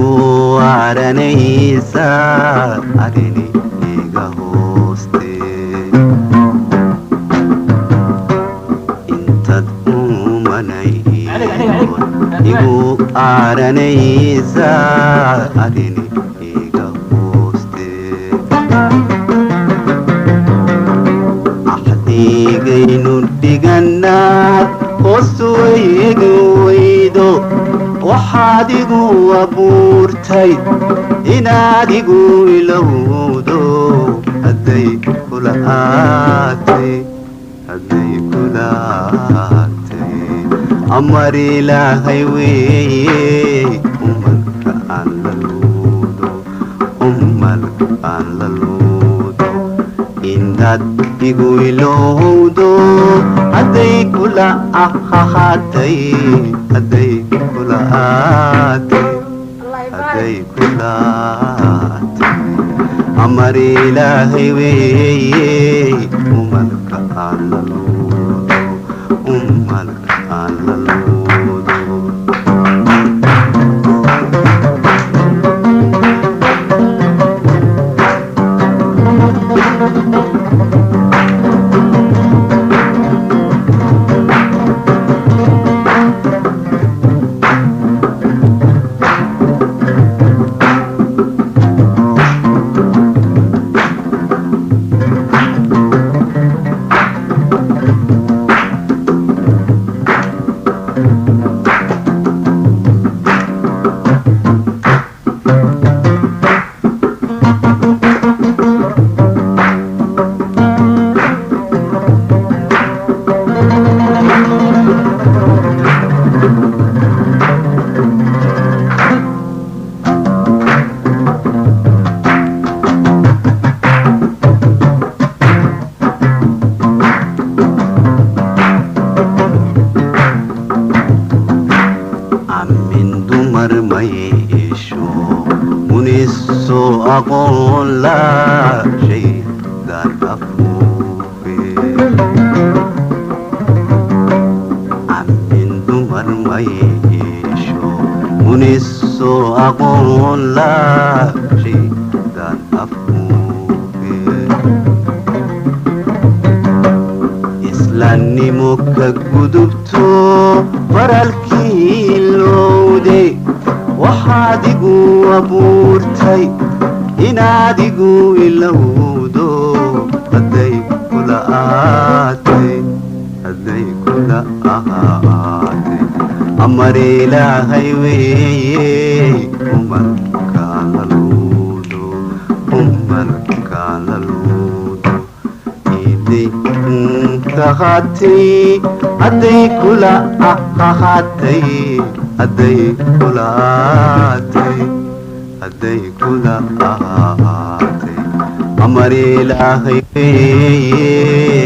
igu aranaysa arini iga hooste intad umanay igu aranaysa arini iga hooste axdigaynu dhiganaad hoosuwaygu waydo waxaad igu abuurtay inaad igu ilowdo hadday kula aatay amar ilaahay weeye umalka aan la luudo inaad igu ilowdo hadday kula ahaatay amar ilaahay weeye umalka aan la luudo muniso aqoon la shaydan afuufe amin dumar ma yeesho muniso aqoon la shaydan afuufe islaannimo ka gudubto faralkii lowde waxaad igu abuurtay inaad igu ilowdo hadday kula ahaatay amar ilaahay weeye umalka la luudo idinkahati hadday kula ahaatay amar ilaahay weeye